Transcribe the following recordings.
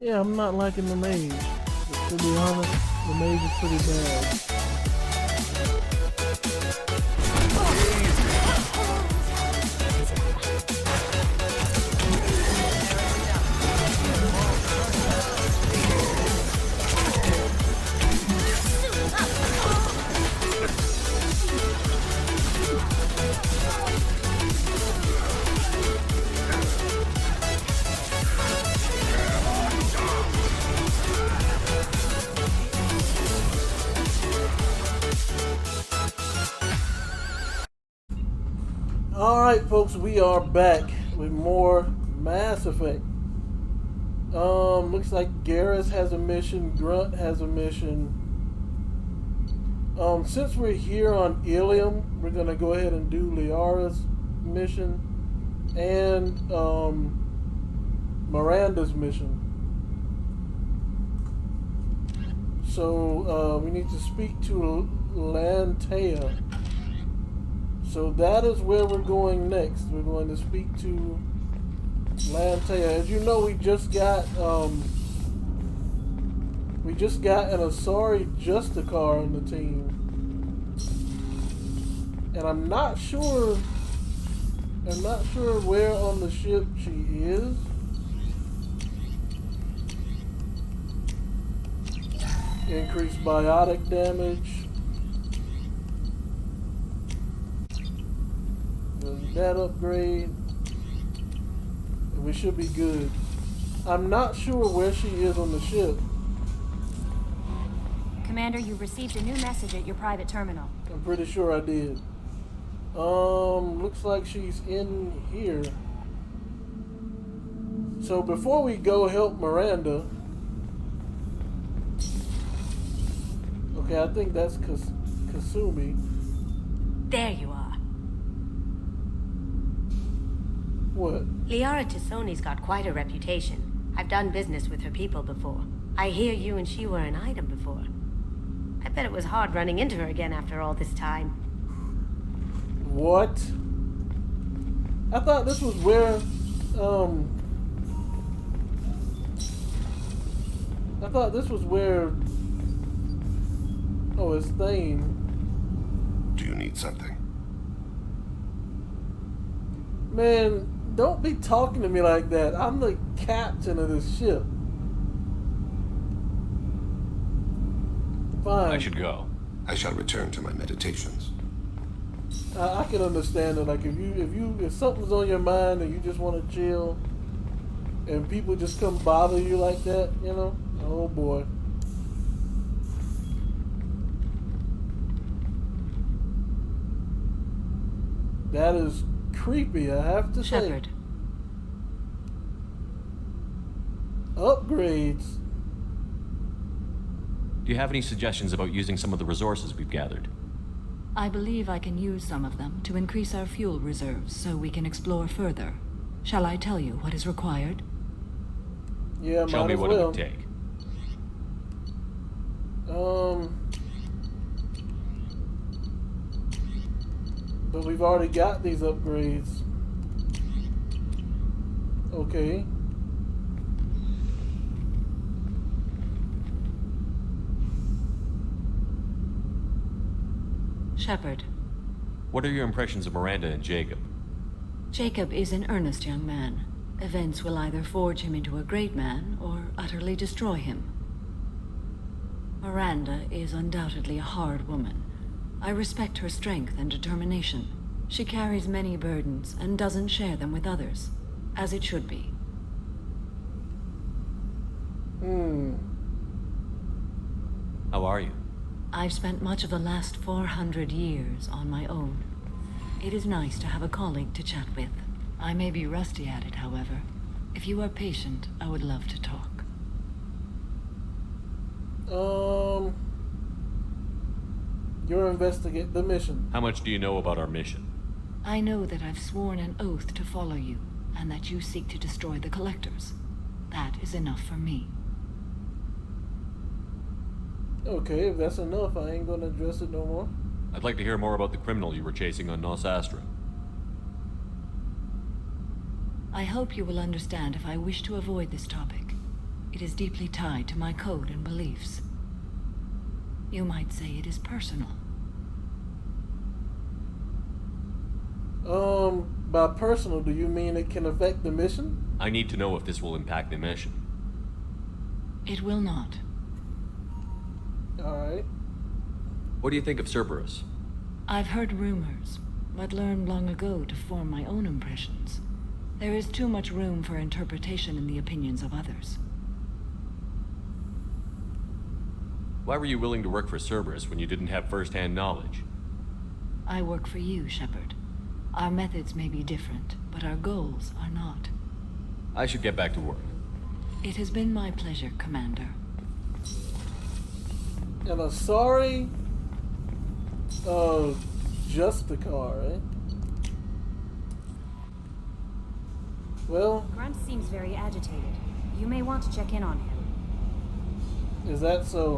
Yeah, I'm not liking the mage. But to be honest, the mage is pretty bad. Alright, folks, we are back with more Mass Effect. Looks like Garrus has a mission, Grunt has a mission. Since we're here on Illium, we're gonna go ahead and do Liara's mission and Miranda's mission. So we need to speak to Lantea. So that is where we're going next. We're going to speak to Lantea. As you know, we just got an Asari Justicar on the team, and I'm not sure where on the ship she is. Increased biotic damage. That upgrade, and we should be good. I'm not sure where she is on the ship. Commander, you received a new message at your private terminal. I'm pretty sure I did. Looks like she's in here. So before we go help Miranda, okay, I think that's Kasumi. There you are. What? Liara Tisoni's got quite a reputation. I've done business with her people before. I hear you and she were an item before. I bet it was hard running into her again after all this time. What? I thought this was where, oh, it's Thane. Do you need something? Man, don't be talking to me like that. I'm the captain of this ship. Fine. I should go. I shall return to my meditations. I can understand it. Like if something's on your mind and you just want to chill, and people just come bother you like that, you know. Oh boy. That is creepy, I have to say. Shepard. Upgrades. Do you have any suggestions about using some of the resources we've gathered? I believe I can use some of them to increase our fuel reserves so we can explore further. Shall I tell you what is required? Yeah, Show might me as what well. it would take. But we've already got these upgrades. Okay. Shepard. What are your impressions of Miranda and Jacob? Jacob is an earnest young man. Events will either forge him into a great man or utterly destroy him. Miranda is undoubtedly a hard woman. I respect her strength and determination. She carries many burdens and doesn't share them with others, as it should be. How are you? I've spent much of the last 400 years on my own. It is nice to have a colleague to chat with. I may be rusty at it, however. If you are patient, I would love to talk. You're investigate the mission. How much do you know about our mission? I know that I've sworn an oath to follow you, and that you seek to destroy the Collectors. That is enough for me. Okay, if that's enough, I ain't gonna address it no more. I'd like to hear more about the criminal you were chasing on Nos Astra. I hope you will understand if I wish to avoid this topic. It is deeply tied to my code and beliefs. You might say it is personal. By personal, do you mean it can affect the mission? I need to know if this will impact the mission. It will not. Alright. What do you think of Cerberus? I've heard rumors, but learned long ago to form my own impressions. There is too much room for interpretation in the opinions of others. Why were you willing to work for Cerberus when you didn't have first-hand knowledge? I work for you, Shepard. Our methods may be different, but our goals are not. I should get back to work. It has been my pleasure, Commander. And a sorry, Justicar, eh? Well, Grunt seems very agitated. You may want to check in on him. is that so?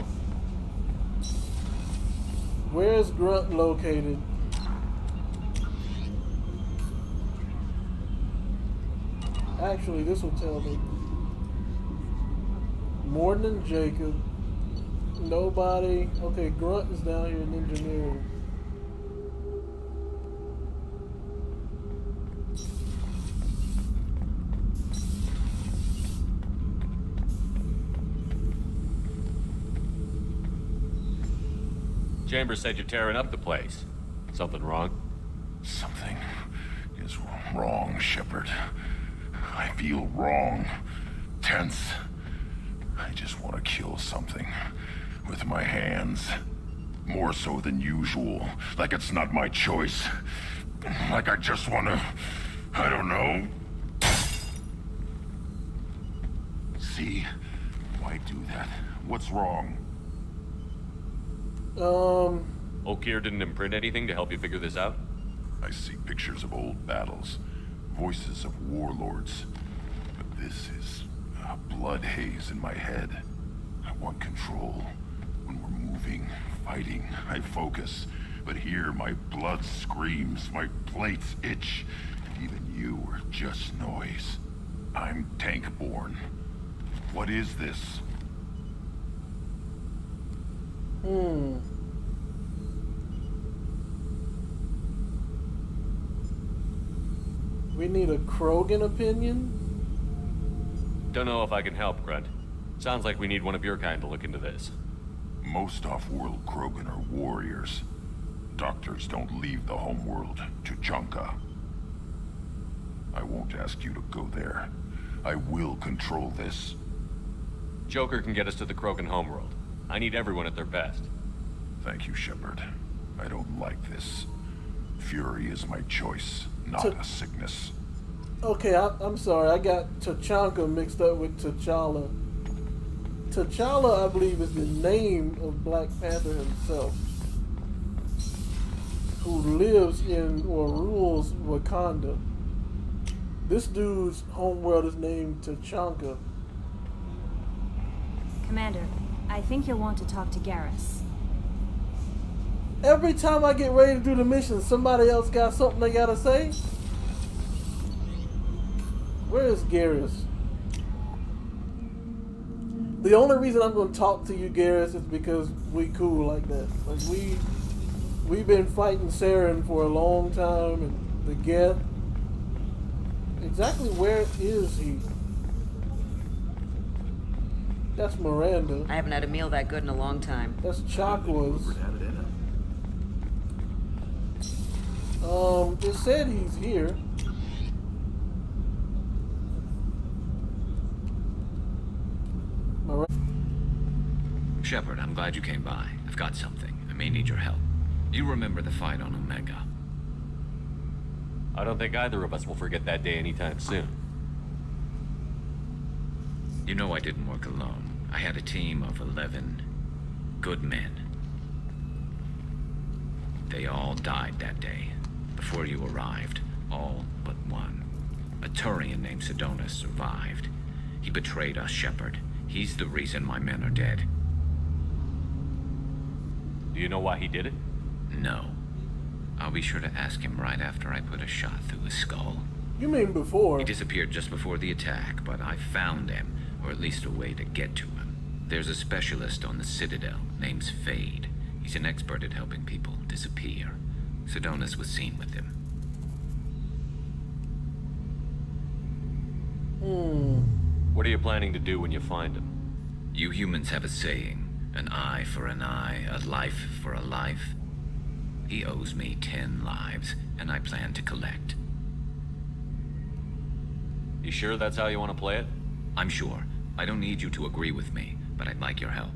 Where is Grunt located? Actually, this will tell me. More than Jacob. Nobody. Okay, Grunt is down here in engineering. Chambers said you're tearing up the place. Something wrong? Something is wrong, Shepard. I feel wrong. Tense. I just want to kill something. With my hands. More so than usual. Like it's not my choice. Like I just want to... I don't know. See? Why do that? What's wrong? Okeer didn't imprint anything to help you figure this out? I see pictures of old battles. Voices of warlords. But this is a blood haze in my head. I want control. When we're moving, fighting, I focus. But here my blood screams, my plates itch. And even you are just noise. I'm tank-born. What is this? We need a Krogan opinion? Don't know if I can help, Grunt. Sounds like we need one of your kind to look into this. Most off-world Krogan are warriors. Doctors don't leave the homeworld to Junka. I won't ask you to go there. I will control this. Joker can get us to the Krogan homeworld. I need everyone at their best. Thank you, Shepard. I don't like this. Fury is my choice, not a sickness. Okay, I'm sorry. I got Tachanka mixed up with T'Challa. T'Challa, I believe, is the name of Black Panther himself, who lives in or rules Wakanda. This dude's homeworld is named Tachanka. Commander, I think you'll want to talk to Garrus. Every time I get ready to do the mission, somebody else got something they gotta say? Where is Garrus? The only reason I'm gonna talk to you, Garrus, is because we cool like that. Like we've been fighting Saren for a long time, and the Geth. Exactly where is he? That's Miranda. I haven't had a meal that good in a long time. That's Chakwas. It said he's here. Shepard, I'm glad you came by. I've got something. I may need your help. You remember the fight on Omega? I don't think either of us will forget that day anytime soon. You know I didn't work alone. I had a team of 11 good men. They all died that day, before you arrived. All but one. A Turian named Sidonus survived. He betrayed us, Shepard. He's the reason my men are dead. Do you know why he did it? No. I'll be sure to ask him right after I put a shot through his skull. You mean before? He disappeared just before the attack, but I found him, or at least a way to get to him. There's a specialist on the Citadel named Fade. He's an expert at helping people disappear. Sidonus was seen with him. What are you planning to do when you find him? You humans have a saying, an eye for an eye, a life for a life. He owes me 10 lives, and I plan to collect. You sure that's how you want to play it? I'm sure. I don't need you to agree with me, but I'd like your help.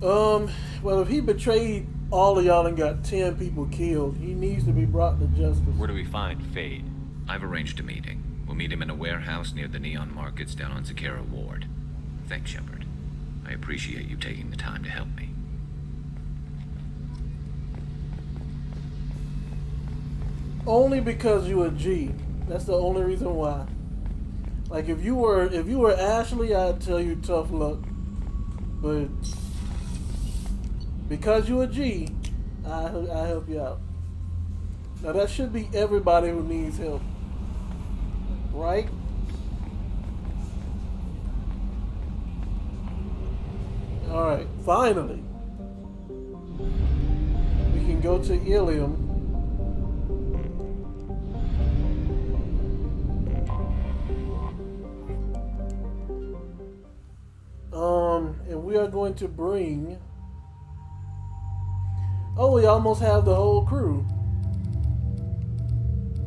Well, if he betrayed all of y'all and got 10 people killed, he needs to be brought to justice. Where do we find Fade? I've arranged a meeting. We'll meet him in a warehouse near the Neon Markets down on Zakera Ward. Thanks, Shepard. I appreciate you taking the time to help me. Only because you a G. That's the only reason why. Like if you were Ashley, I'd tell you tough luck. But because you a G, I help you out. Now that should be everybody who needs help, right? All right, finally, we can go to Illium. And we are going to bring. Oh, we almost have the whole crew.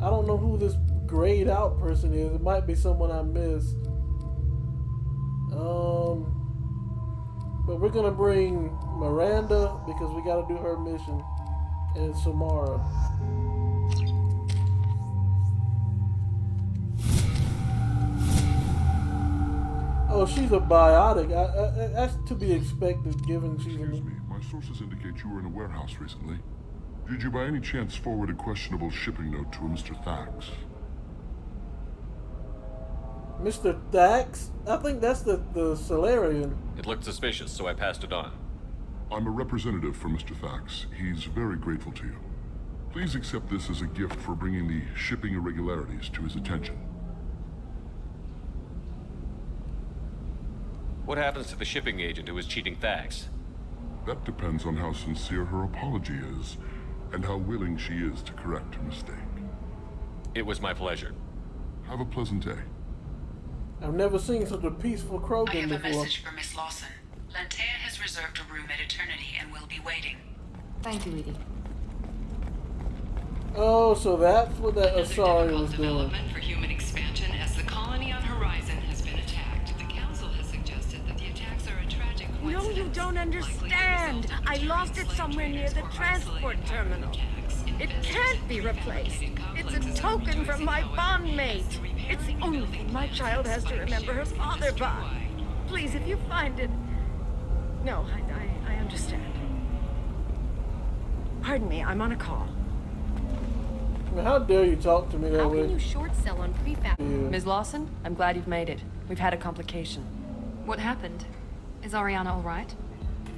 I don't know who this grayed out person is. It might be someone I missed. But we're gonna bring Miranda because we gotta do her mission, and Samara. Oh, she's a biotic. That's to be expected, given she's. Excuse me, my sources indicate you were in a warehouse recently. Did you by any chance forward a questionable shipping note to a Mr. Thax? Mr. Thax? I think that's the Solarian. It looked suspicious, so I passed it on. I'm a representative for Mr. Thax. He's very grateful to you. Please accept this as a gift for bringing the shipping irregularities to his attention. What happens to the shipping agent who was cheating Thax? That depends on how sincere her apology is, and how willing she is to correct her mistake. It was my pleasure. Have a pleasant day. I've never seen such a peaceful I Krogan have a before. message for Miss Lawson. Lantea has reserved a room at Eternity and will be waiting. Thank you, Edie. Oh, so that's what that Another Asari difficult was doing. development for human expansion as the colony on Horizon has been attacked. The Council has suggested that the attacks are a tragic No, coincidence. you don't understand. I lost it somewhere near the transport terminal. It can't be replaced. It's a token from my bondmate. It's the only thing my child has to remember her father by. Please, if you find it... No, I understand. Pardon me, I'm on a call. I mean, how dare you talk to me that How way? can you short sell on prefab? Yeah. Ms. Lawson, I'm glad you've made it. We've had a complication. What happened? Is Ariana all right?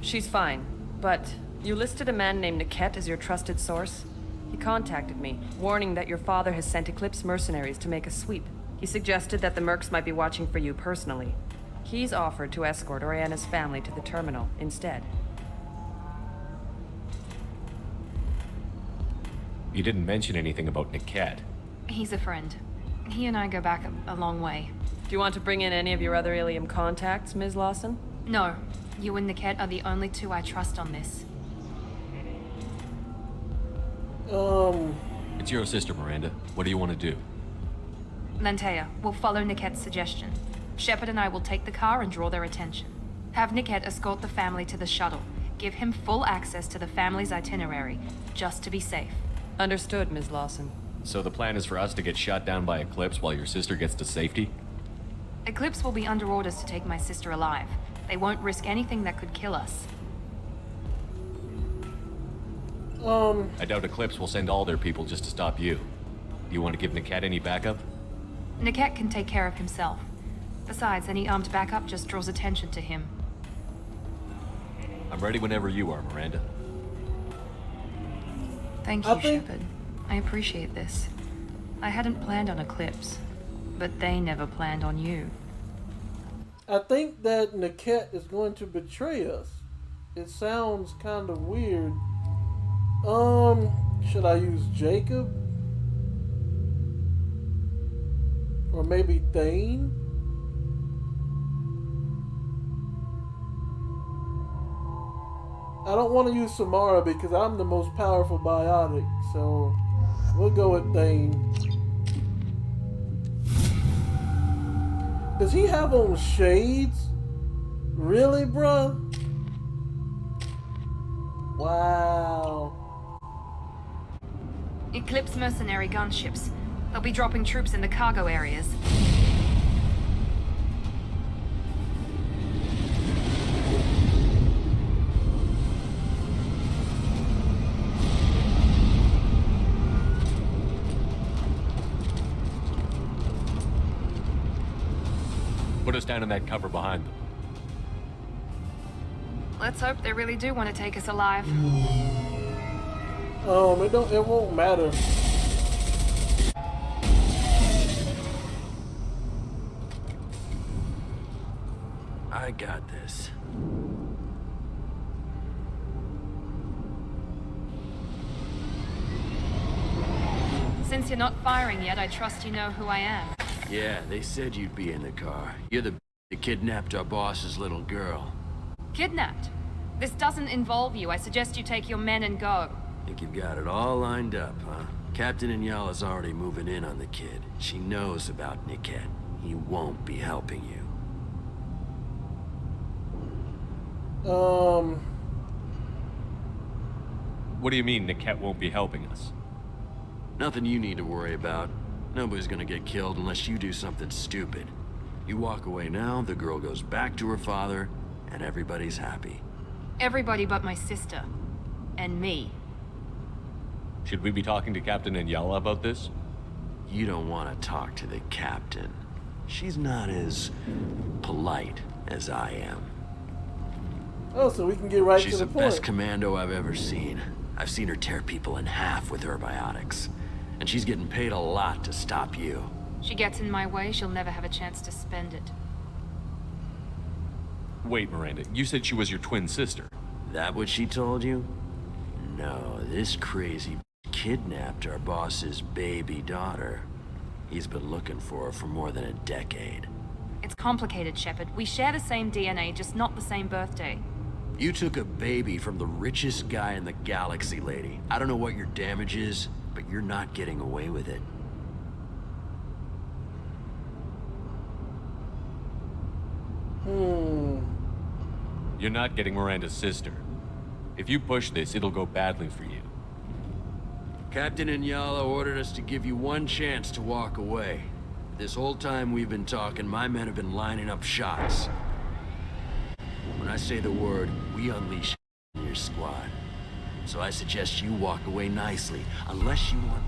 She's fine, but you listed a man named Niket as your trusted source. He contacted me, warning that your father has sent Eclipse mercenaries to make a sweep. He suggested that the Mercs might be watching for you personally. He's offered to escort Oriana's family to the terminal instead. You didn't mention anything about Niket. He's a friend. He and I go back a long way. Do you want to bring in any of your other Illium contacts, Ms. Lawson? No, you and Niket are the only two I trust on this. It's your sister, Miranda. What do you want to do? Lantea, we'll follow Niket's suggestion. Shepard and I will take the car and draw their attention. Have Niket escort the family to the shuttle. Give him full access to the family's itinerary, just to be safe. Understood, Ms. Lawson. So the plan is for us to get shot down by Eclipse while your sister gets to safety? Eclipse will be under orders to take my sister alive. They won't risk anything that could kill us. I doubt Eclipse will send all their people just to stop you. Do you want to give Niket any backup? Niket can take care of himself. Besides, any armed backup just draws attention to him. I'm ready whenever you are, Miranda. Thank you, Shepard. I appreciate this. I hadn't planned on Eclipse. But they never planned on you. I think that Niket is going to betray us. It sounds kind of weird. Should I use Jacob? Or maybe Thane? I don't want to use Samara because I'm the most powerful biotic, so we'll go with Thane. Does he have on shades? Really, bruh? Wow. Eclipse mercenary gunships. They'll be dropping troops in the cargo areas. Put us down in that cover behind them. Let's hope they really do want to take us alive. It won't matter. I got this. Since you're not firing yet, I trust you know who I am. Yeah, they said you'd be in the car. You're the that kidnapped our boss's little girl. Kidnapped? This doesn't involve you. I suggest you take your men and go. Think you've got it all lined up, huh? Captain Inyala's already moving in on the kid. She knows about Niket. He won't be helping you. What do you mean Niket won't be helping us? Nothing you need to worry about. Nobody's gonna get killed unless you do something stupid. You walk away now, the girl goes back to her father, and everybody's happy. Everybody but my sister. And me. Should we be talking to Captain Inyala about this? You don't want to talk to the captain. She's not as polite as I am. Oh, so we can get right She's to the the point. best commando I've ever seen. I've seen her tear people in half with her biotics. And she's getting paid a lot to stop you. She gets in my way, she'll never have a chance to spend it. Wait, Miranda, you said she was your twin sister. That what she told you? No, this crazy kidnapped our boss's baby daughter. He's been looking for her for more than a decade. It's complicated, Shepard. We share the same DNA, just not the same birthday. You took a baby from the richest guy in the galaxy, lady. I don't know what your damage is, but you're not getting away with it. You're not getting Miranda's sister. If you push this, it'll go badly for you. Captain Inyala ordered us to give you one chance to walk away. This whole time we've been talking, my men have been lining up shots. When I say the word, we unleash in your squad. So I suggest you walk away nicely, unless you want...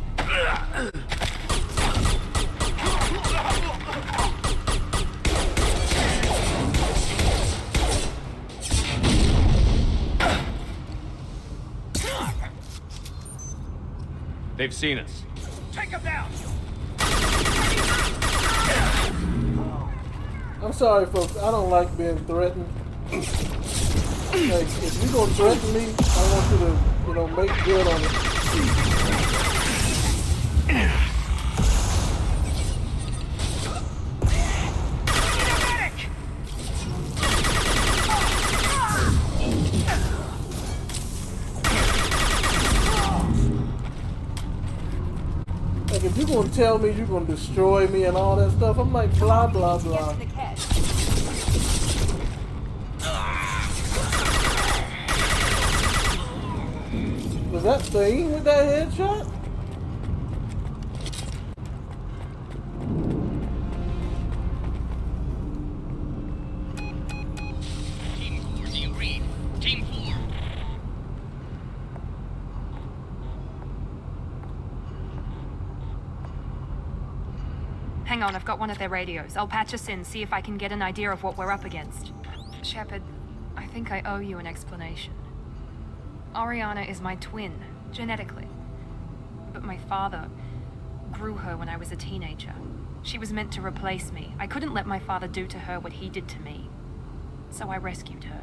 They've seen us. Take him down! I'm sorry, folks. I don't like being threatened. Like, if you're gonna threaten me, I want you to, make good on it. Like, if you're gonna tell me you're gonna destroy me and all that stuff, I'm like, blah, blah, blah. Was that Thane with that headshot? Team 4, do you read? Team 4. Hang on, I've got one of their radios. I'll patch us in, see if I can get an idea of what we're up against. Shepard, I think I owe you an explanation. Oriana is my twin, genetically. But my father grew her when I was a teenager. She was meant to replace me. I couldn't let my father do to her what he did to me. So I rescued her.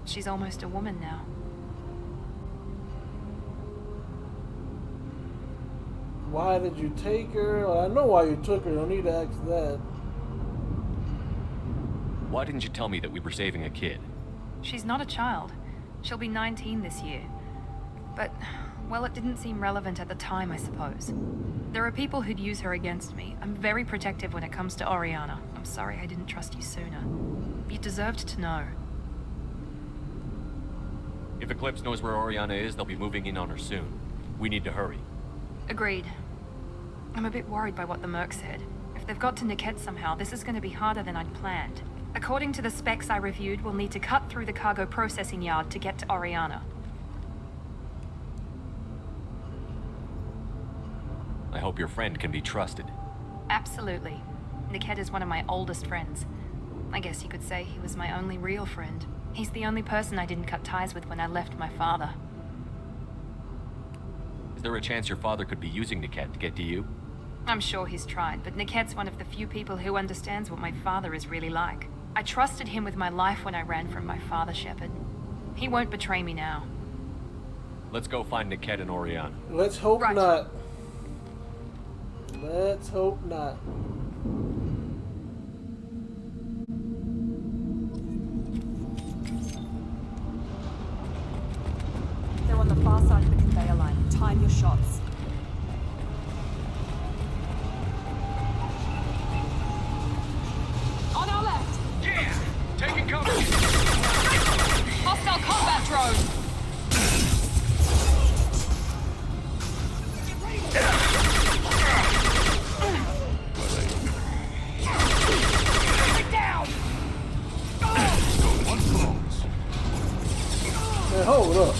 She's almost a woman now. Why did you take her? Well, I know why you took her. Don't need to ask that. Why didn't you tell me that we were saving a kid? She's not a child. She'll be 19 this year. But, well, it didn't seem relevant at the time, I suppose. There are people who'd use her against me. I'm very protective when it comes to Oriana. I'm sorry I didn't trust you sooner. You deserved to know. If Eclipse knows where Oriana is, they'll be moving in on her soon. We need to hurry. Agreed. I'm a bit worried by what the Merc said. If they've got to Niket somehow, this is going to be harder than I'd planned. According to the specs I reviewed, we'll need to cut through the cargo processing yard to get to Oriana. I hope your friend can be trusted. Absolutely. Niket is one of my oldest friends. I guess you could say he was my only real friend. He's the only person I didn't cut ties with when I left my father. Is there a chance your father could be using Niket to get to you? I'm sure he's tried, but Niket's one of the few people who understands what my father is really like. I trusted him with my life when I ran from my father, Shepard. He won't betray me now. Let's go find Niket and Oriana. Let's hope not. Let's hope not. They're on the far side of the conveyor line. Time your shots. On our left! Yeah! Taking cover! Hostile combat drone! Man, hold up.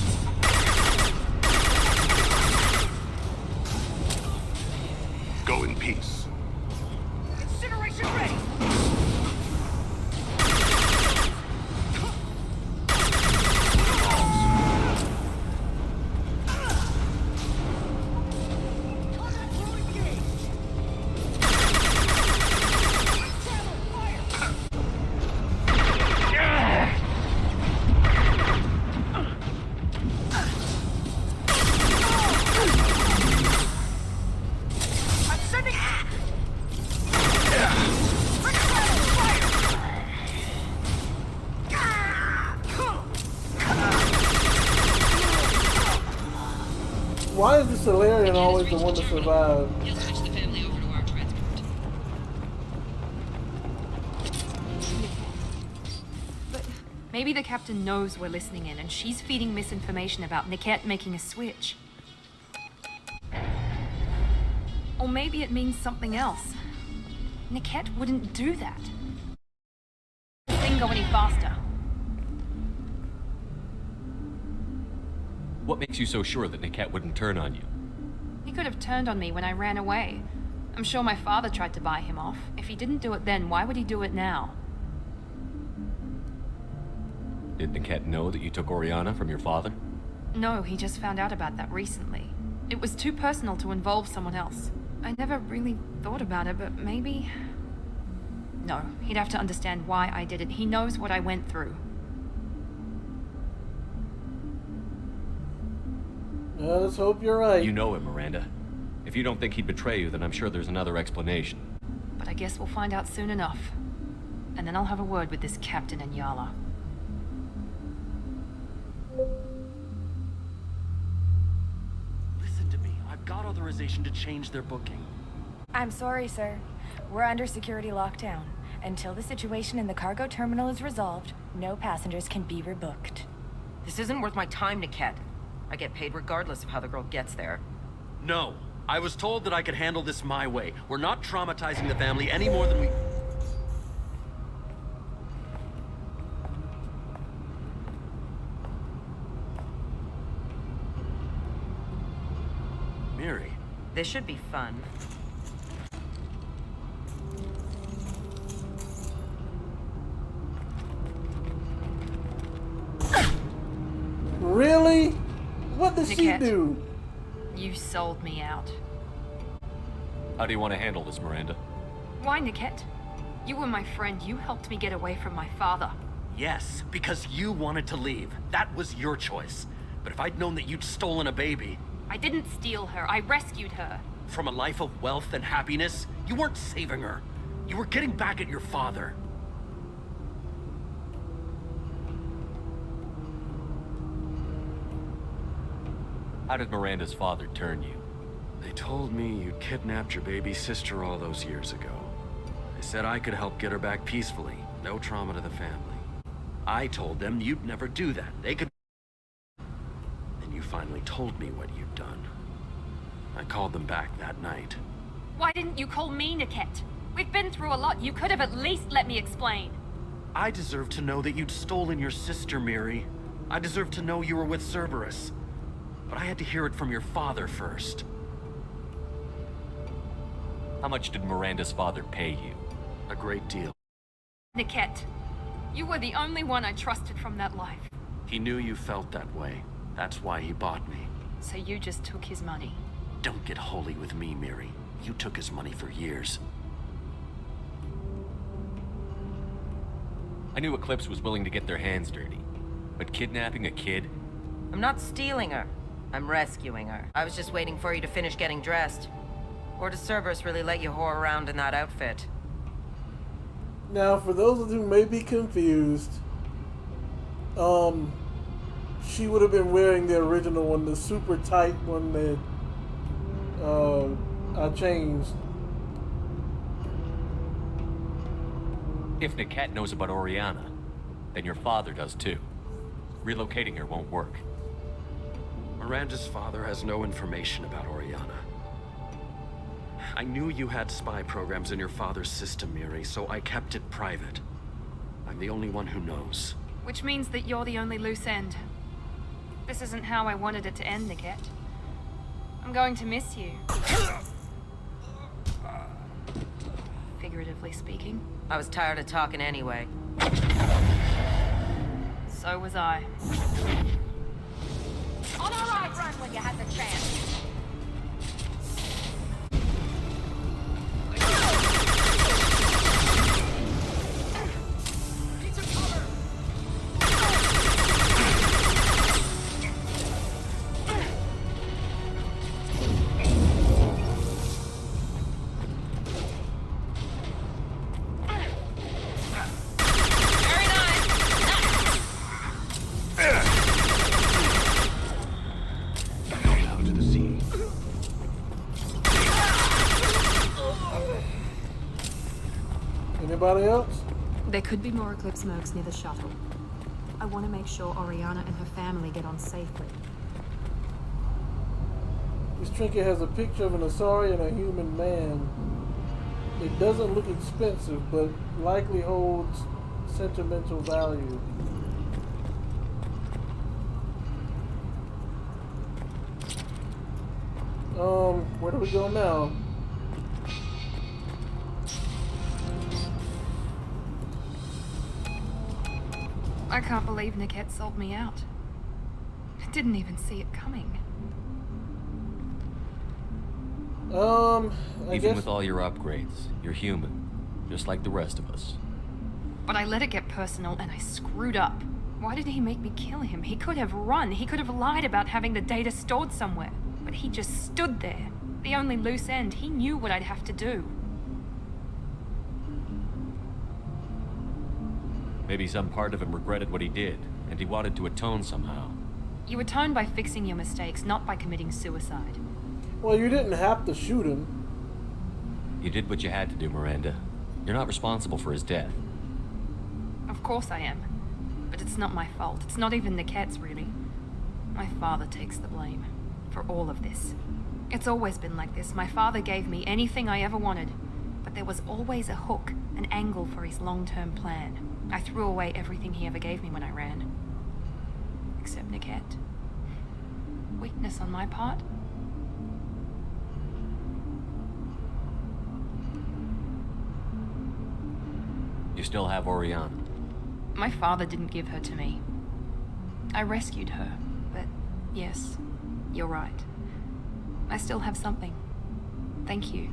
Go in peace. Incineration ready! Why is the Solarian always the one to survive? He'll switch the family over to our transport. But maybe the captain knows we're listening in, and she's feeding misinformation about Niket making a switch. Or maybe it means something else. Niket wouldn't do that. This thing go any faster. What makes you so sure that Niket wouldn't turn on you? He could have turned on me when I ran away. I'm sure my father tried to buy him off. If he didn't do it then, why would he do it now? Did Niket know that you took Oriana from your father? No, he just found out about that recently. It was too personal to involve someone else. I never really thought about it, but maybe... No, he'd have to understand why I did it. He knows what I went through. Well, let's hope you're right. You know him, Miranda. If you don't think he'd betray you, then I'm sure there's another explanation. But I guess we'll find out soon enough. And then I'll have a word with this captain and Yala. Listen to me. I've got authorization to change their booking. I'm sorry, sir. We're under security lockdown. Until the situation in the cargo terminal is resolved, no passengers can be rebooked. This isn't worth my time, Niket. I get paid regardless of how the girl gets there. No. I was told that I could handle this my way. We're not traumatizing the family any more than we... Miri. This should be fun. Really? What did she Niket, do? You sold me out. How do you want to handle this, Miranda? Why, Niket? You were my friend. You helped me get away from my father. Yes, because you wanted to leave. That was your choice. But if I'd known that you'd stolen a baby... I didn't steal her. I rescued her. From a life of wealth and happiness, you weren't saving her. You were getting back at your father. How did Miranda's father turn you? They told me you kidnapped your baby sister all those years ago. They said I could help get her back peacefully. No trauma to the family. I told them you'd never do that. They could... Then you finally told me what you'd done. I called them back that night. Why didn't you call me, Niket? We've been through a lot. You could have at least let me explain. I deserve to know that you'd stolen your sister, Miri. I deserve to know you were with Cerberus. But I had to hear it from your father first. How much did Miranda's father pay you? A great deal. Niket, you were the only one I trusted from that life. He knew you felt that way. That's why he bought me. So you just took his money? Don't get holy with me, Miri. You took his money for years. I knew Eclipse was willing to get their hands dirty. But kidnapping a kid? I'm not stealing her. I'm rescuing her. I was just waiting for you to finish getting dressed. Or does Cerberus really let you whore around in that outfit? Now, for those of you who may be confused, she would have been wearing the original one, the super tight one that I changed. If Niket knows about Oriana, then your father does too. Relocating her won't work. Miranda's father has no information about Oriana. I knew you had spy programs in your father's system, Miri, so I kept it private. I'm the only one who knows. Which means that you're the only loose end. This isn't how I wanted it to end, Niket. I'm going to miss you. Figuratively speaking. I was tired of talking anyway. So was I. On our right, run when you had the chance. Anybody else? There could be more Eclipse mercs near the shuttle. I want to make sure Oriana and her family get on safely. This trinket has a picture of an Asari and a human man. It doesn't look expensive, but likely holds sentimental value. Where do we go now? I can't believe Niket sold me out. I didn't even see it coming. Even with all your upgrades, you're human. Just like the rest of us. But I let it get personal and I screwed up. Why did he make me kill him? He could have run. He could have lied about having the data stored somewhere. But he just stood there. The only loose end. He knew what I'd have to do. Maybe some part of him regretted what he did, and he wanted to atone somehow. You atone by fixing your mistakes, not by committing suicide. Well, you didn't have to shoot him. You did what you had to do, Miranda. You're not responsible for his death. Of course I am. But it's not my fault. It's not even Niket's, really. My father takes the blame for all of this. It's always been like this. My father gave me anything I ever wanted, but there was always a hook, an angle for his long-term plan. I threw away everything he ever gave me when I ran. Except Niket. Weakness on my part? You still have Oriana. My father didn't give her to me. I rescued her, but yes, you're right. I still have something. Thank you.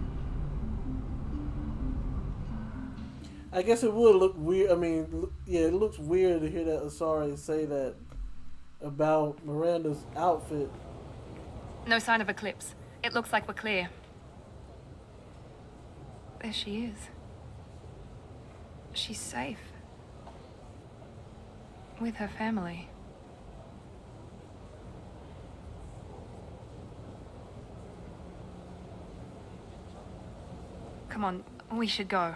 I guess it would look weird. I mean, yeah, it looks weird to hear that Asari say that about Miranda's outfit. No sign of Eclipse. It looks like we're clear. There she is. She's safe. With her family. Come on, we should go.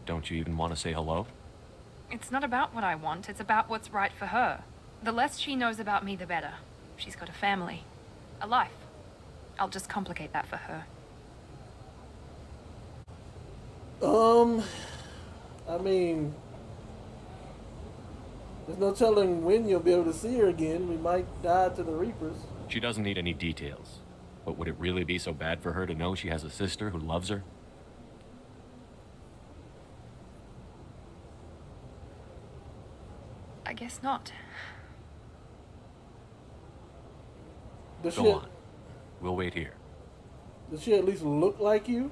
Don't you even want to say hello? It's not about what I want, it's about what's right for her. The less she knows about me, the better. She's got a family. A life. I'll just complicate that for her. I mean, there's no telling when you'll be able to see her again. We might die to the Reapers. She doesn't need any details. But would it really be so bad for her to know she has a sister who loves her? I guess not. Go on. We'll wait here. Does she at least look like you?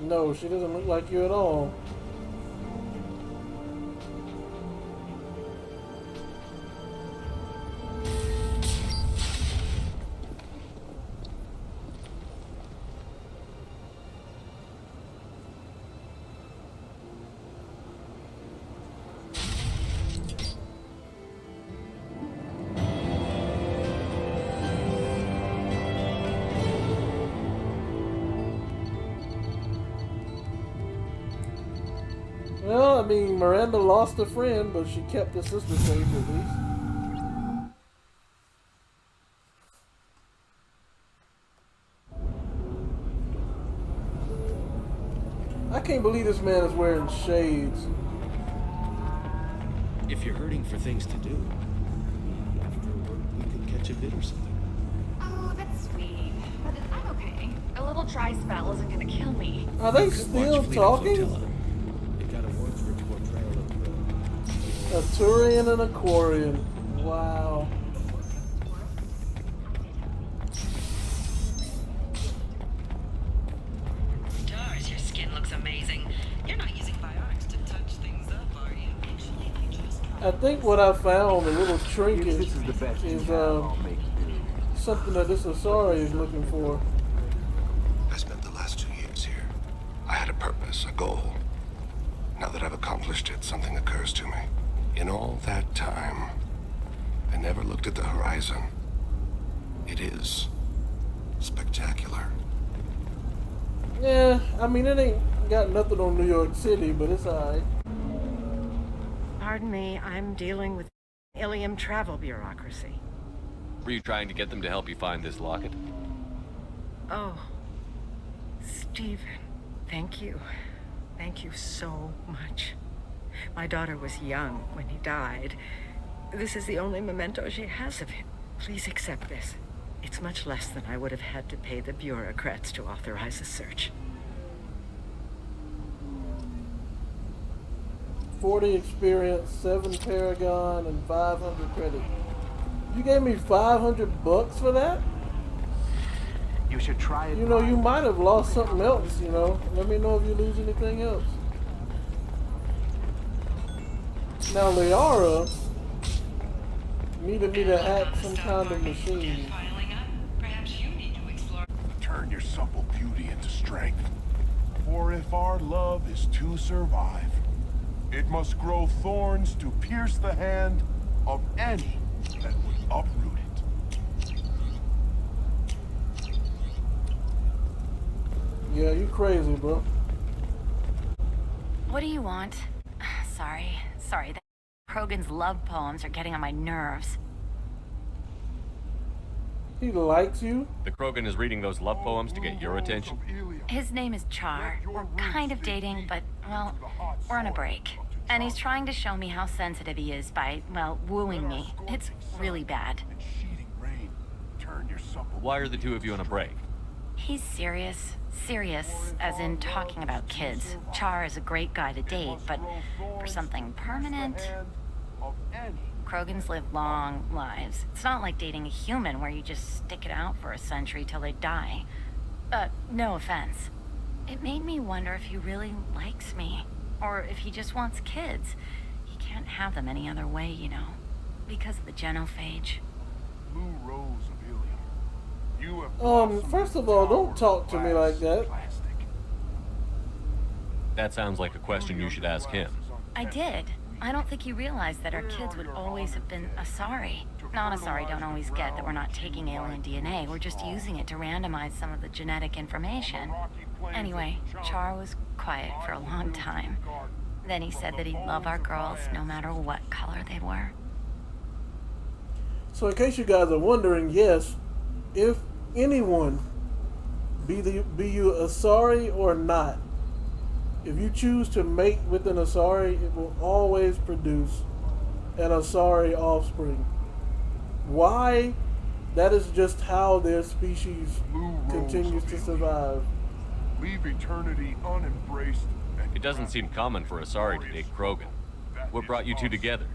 No, she doesn't look like you at all. Well, I mean, Miranda lost a friend, but she kept her sister safe at least. I can't believe this man is wearing shades. If you're hurting for things to do, after work we could catch a bit or something. Oh, that's sweet. But I'm okay. A little dry spell isn't gonna kill me. Are they still talking? A Turian and a Quarian. Wow. Doris, your skin looks amazing. You're not using biotics to touch things up, are you? Actually, I just I think what I found, a little trinket, is something that this Asari is looking for. I spent the last 2 years here. I had a purpose, a goal. Now that I've accomplished it, something occurs to me. In all that time, I never looked at the horizon. It is spectacular. Yeah, I mean, it ain't got nothing on New York City, but it's alright. Pardon me, I'm dealing with Illium travel bureaucracy. Were you trying to get them to help you find this locket? Oh, Stephen, thank you. Thank you so much. My daughter was young when he died. This is the only memento she has of him. Please accept this. It's much less than I would have had to pay the bureaucrats to authorize a search. 40 experience, 7 Paragon, and 500 credit. You gave me $500 for that? You should try it. You know, you might have lost something else, you know. Let me know if you lose anything else. Now, Liara needed me to hack some kind of machine. Turn your supple beauty into strength. For if our love is to survive, it must grow thorns to pierce the hand of any that would uproot it. Yeah, you crazy, bro. What do you want? Sorry. Krogan's love poems are getting on my nerves. He likes you? The Krogan is reading those love poems to get your attention? His name is Char. We're kind of dating, but, well, we're on a break. And he's trying to show me how sensitive he is by, well, wooing me. It's really bad. Why are the two of you on a break? He's serious. Serious, as in talking about kids. Char is a great guy to date, but for something permanent... Krogans live long lives. It's not like dating a human where you just stick it out for a century till they die. No offense. It made me wonder if he really likes me. Or if he just wants kids. He can't have them any other way, you know. Because of the genophage. Blue rose of Illium. You have First of all, don't talk to me like that. That sounds like a question you should ask him. I did. I don't think he realized that our kids would always have been Asari. Not Asari don't always get that we're not taking alien DNA, we're just using it to randomize some of the genetic information. Anyway, Char was quiet for a long time. Then he said that he'd love our girls no matter what color they were. So in case you guys are wondering, yes, if anyone, be you Asari or not, if you choose to mate with an Asari, it will always produce an Asari offspring. Why? That is just how their species continues to survive. Leave eternity unembraced. It doesn't seem common for Asari to date Krogan. What brought you two together?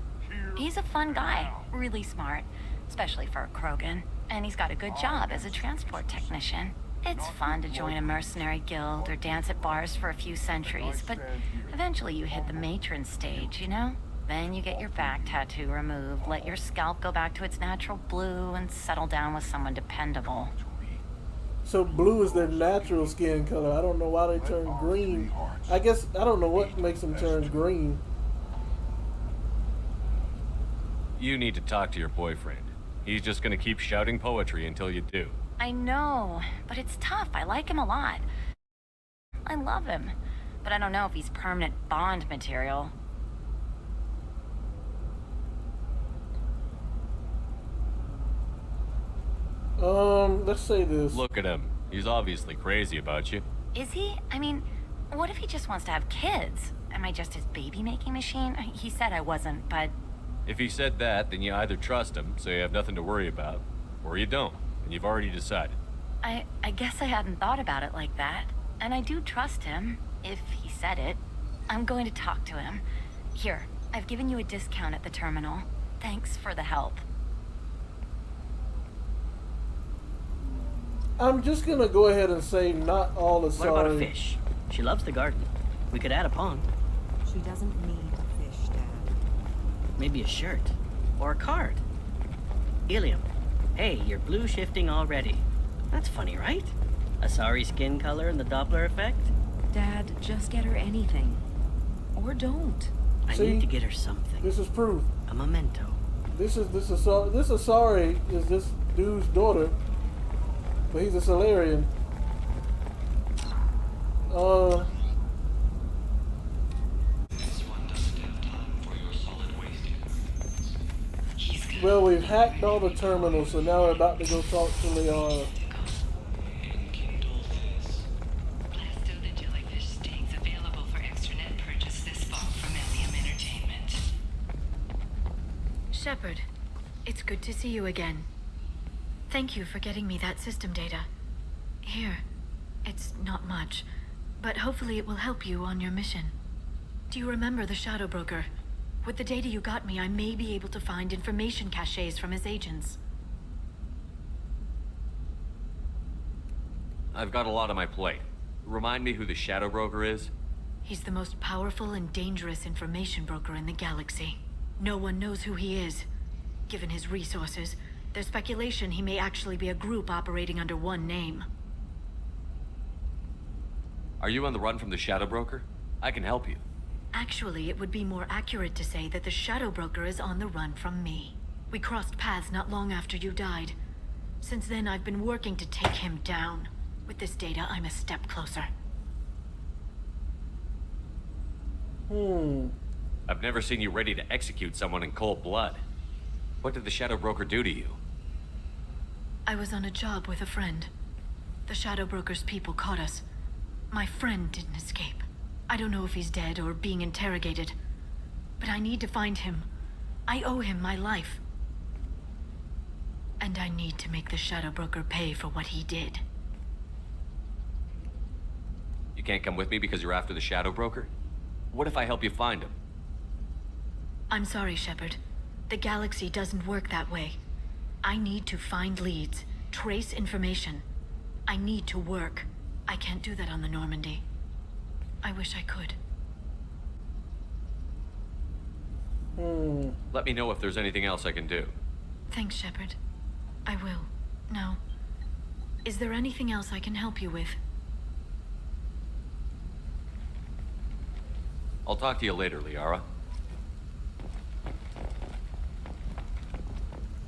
He's a fun guy, really smart, especially for a Krogan. And he's got a good job as a transport technician. It's fun to join a mercenary guild or dance at bars for a few centuries, but eventually you hit the matron stage, you know? Then you get your back tattoo removed, let your scalp go back to its natural blue, and settle down with someone dependable. So blue is their natural skin color. I don't know why they turn green. I guess, I don't know what makes them turn green. You need to talk to your boyfriend. He's just gonna keep shouting poetry until you do. I know, but it's tough. I like him a lot. I love him, but I don't know if he's permanent Bond material. Let's say this. Look at him. He's obviously crazy about you. Is he? I mean, what if he just wants to have kids? Am I just his baby-making machine? He said I wasn't, but... If he said that, then you either trust him, so you have nothing to worry about, or you don't, and you've already decided. I guess I hadn't thought about it like that. And I do trust him, if he said it. I'm going to talk to him. Here, I've given you a discount at the terminal. Thanks for the help. I'm just gonna go ahead and say not all Asari. What about a fish? She loves the garden. We could add a pond. She doesn't need a fish, Dad. Maybe a shirt. Or a card. Illium. Hey, you're blue shifting already. That's funny, right? Asari skin color and the Doppler effect? Dad, just get her anything. Or don't. I need to get her something. This is proof. A memento. This Asari is this dude's daughter, but he's a Solarian. Well, we've hacked all the terminals, so now we're about to go talk to Liara. Shepard, it's good to see you again. Thank you for getting me that system data. Here, it's not much, but hopefully it will help you on your mission. Do you remember the Shadow Broker? With the data you got me, I may be able to find information caches from his agents. I've got a lot on my plate. Remind me who the Shadow Broker is? He's the most powerful and dangerous information broker in the galaxy. No one knows who he is. Given his resources, there's speculation he may actually be a group operating under one name. Are you on the run from the Shadow Broker? I can help you. Actually, it would be more accurate to say that the Shadow Broker is on the run from me. We crossed paths not long after you died. Since then, I've been working to take him down. With this data, I'm a step closer. I've never seen you ready to execute someone in cold blood. What did the Shadow Broker do to you? I was on a job with a friend. The Shadow Broker's people caught us. My friend didn't escape. I don't know if he's dead or being interrogated. But I need to find him. I owe him my life. And I need to make the Shadow Broker pay for what he did. You can't come with me because you're after the Shadow Broker? What if I help you find him? I'm sorry, Shepard. The galaxy doesn't work that way. I need to find leads, trace information. I need to work. I can't do that on the Normandy. I wish I could. Let me know if there's anything else I can do. Thanks, Shepard. I will. Now, is there anything else I can help you with? I'll talk to you later, Liara.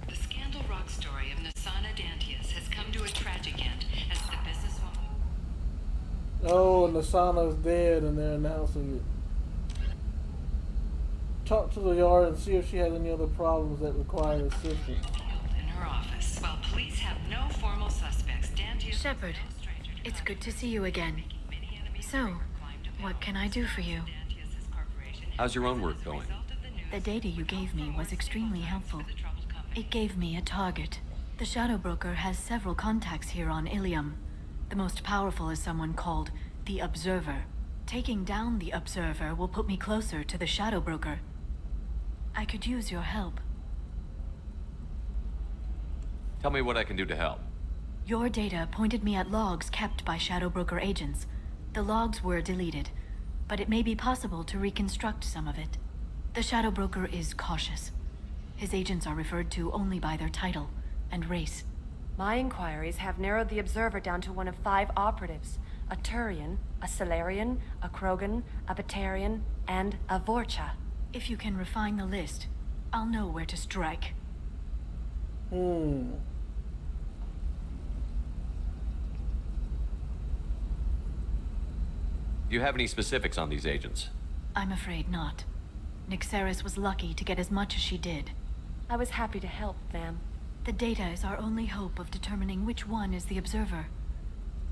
The Scandal Rock story of Nasana Dantius has come to a tragic end as the businesswoman... Oh, Nasana's dead and they're announcing it. Talk to Liara and see if she has any other problems that require assistance. in her office. While police have no formal suspects, Dantius... Shepard, it's good to see you again. So, what can I do for you? How's your own work going? The data you gave me was extremely helpful. It gave me a target. The Shadow Broker has several contacts here on Illium. The most powerful is someone called the Observer. Taking down the Observer will put me closer to the Shadow Broker. I could use your help. Tell me what I can do to help. Your data pointed me at logs kept by Shadow Broker agents. The logs were deleted, but it may be possible to reconstruct some of it. The Shadow Broker is cautious. His agents are referred to only by their title and race. My inquiries have narrowed the Observer down to one of 5 operatives. A Turian, a Solarian, a Krogan, a Batarian, and a Vorcha. If you can refine the list, I'll know where to strike. Do you have any specifics on these agents? I'm afraid not. Nyxeris was lucky to get as much as she did. I was happy to help, ma'am. The data is our only hope of determining which one is the Observer.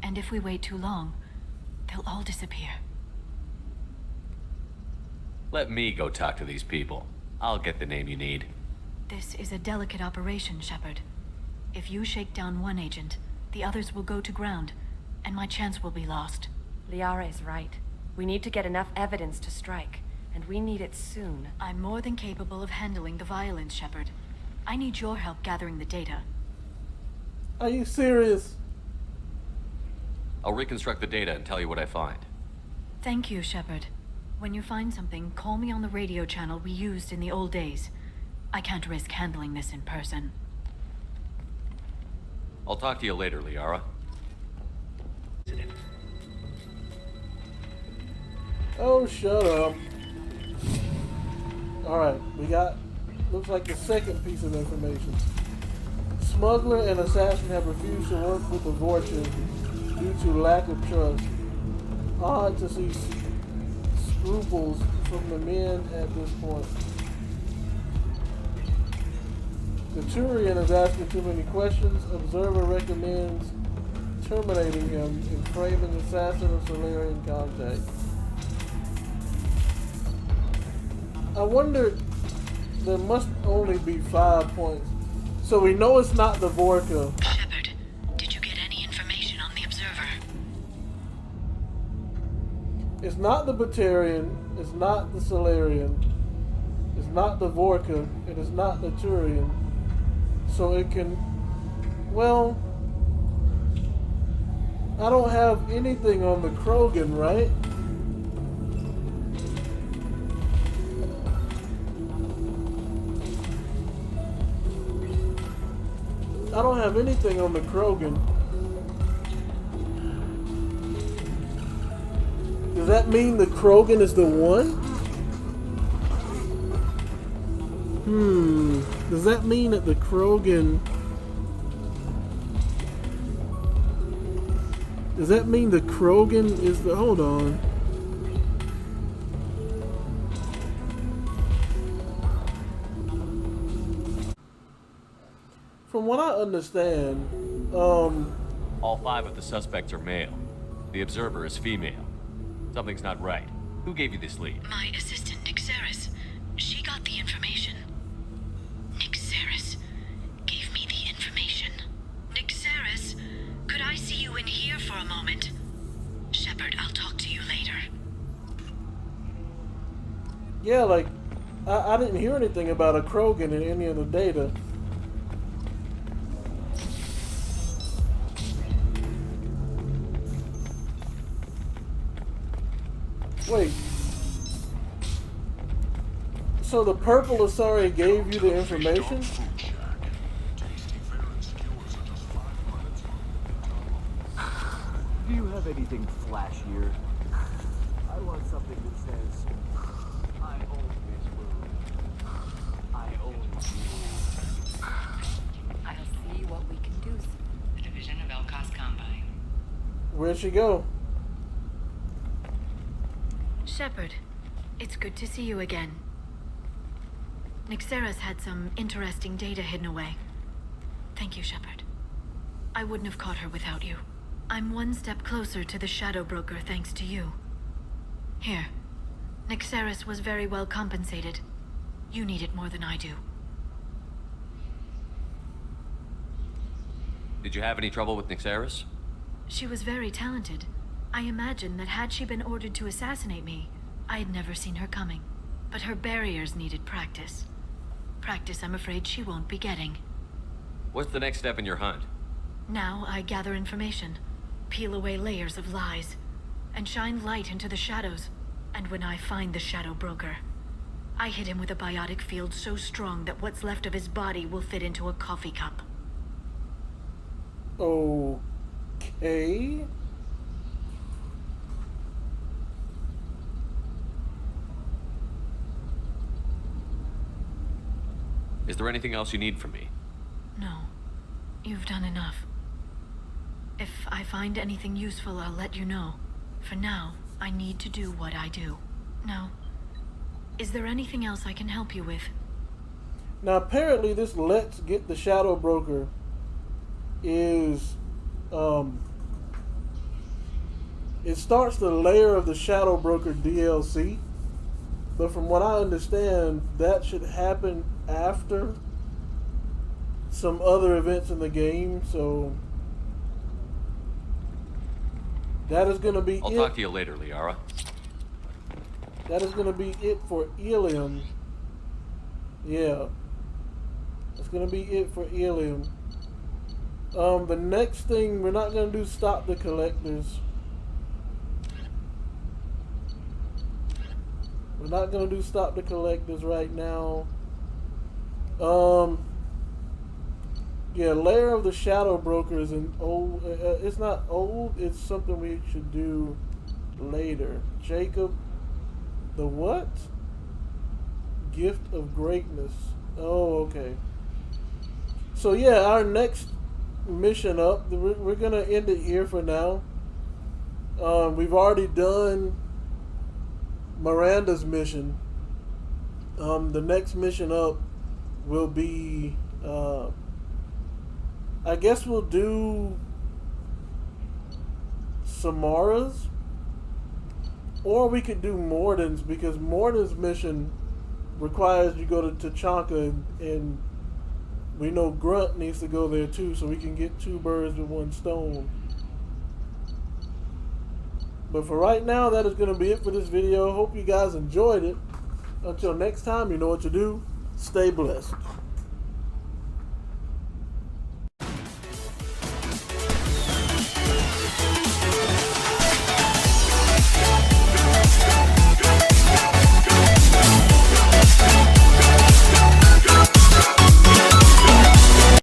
And if we wait too long, they'll all disappear. Let me go talk to these people. I'll get the name you need. This is a delicate operation, Shepard. If you shake down one agent, the others will go to ground, and my chance will be lost. Liara is right. We need to get enough evidence to strike, and we need it soon. I'm more than capable of handling the violence, Shepard. I need your help gathering the data. Are you serious? I'll reconstruct the data and tell you what I find. Thank you, Shepard. When you find something, call me on the radio channel we used in the old days. I can't risk handling this in person. I'll talk to you later, Liara. Oh, shut up. Alright, we got, looks like the second piece of information. Smuggler and assassin have refused to work with the Vorcha due to lack of trust. Odd to see scruples from the men at this point. The Turian is asking too many questions. Observer recommends terminating him and framing assassin or Solarian contact. I wonder, there must only be 5 points. So we know it's not the Vorka. Shepard, did you get any information on the Observer? It's not the Batarian, it's not the Solarian, it's not the Vorka, and it's not the Turian. So it can, well, I don't have anything on the Krogan, right? I don't have anything on the Krogan. Does that mean the Krogan is the one? Does that mean that the Krogan... Does that mean the Krogan is the... Hold on. From what I understand, All 5 of the suspects are male. The Observer is female. Something's not right. Who gave you this lead? My assistant, Nyxeris. She got the information. Nyxeris gave me the information. Nyxeris, could I see you in here for a moment? Shepard, I'll talk to you later. yeah, like, I didn't hear anything about a Krogan in any of the data. Wait. So the purple Asari gave you the information? Do you have anything flashier? I want something that says, I own this world. I own you. I'll see what we can do. The division of Elkos Combine. Where'd she go? Shepard, it's good to see you again. Nyxeris had some interesting data hidden away. Thank you, Shepard. I wouldn't have caught her without you. I'm one step closer to the Shadow Broker thanks to you. Here. Nyxeris was very well compensated. You need it more than I do. Did you have any trouble with Nyxeris? She was very talented. I imagine that had she been ordered to assassinate me, I had never seen her coming. But her barriers needed practice. Practice I'm afraid she won't be getting. What's the next step in your hunt? Now I gather information, peel away layers of lies, and shine light into the shadows. And when I find the Shadow Broker, I hit him with a biotic field so strong that what's left of his body will fit into a coffee cup. Okay. Is there anything else you need from me? No. You've done enough. If I find anything useful, I'll let you know. For now, I need to do what I do. Now, is there anything else I can help you with? Now, apparently this Let's Get the Shadow Broker is, it starts the Lair of the Shadow Broker DLC. But from what I understand, that should happen after some other events in the game, so that is going to be I'll talk to you later, Liara. That is going to be it for Illium. Yeah. That's going to be it for Illium. The next thing, we're not going to do Stop the Collectors. We're not going to do Stop the Collectors right now. Yeah, Lair of the Shadow Broker is an old... it's not old, it's something we should do later. Jacob... The what? Gift of Greatness. Oh, okay. So yeah, our next mission up, we're going to end it here for now. We've already done Miranda's mission. The next mission up will be I guess we'll do Samara's, or we could do Morden's, because Morden's mission requires you go to Tachanka, and we know Grunt needs to go there too, so we can get 2 birds with 1 stone. But for right now, that is going to be it for this video. Hope you guys enjoyed it. Until next time, you know what to do. Stay blessed.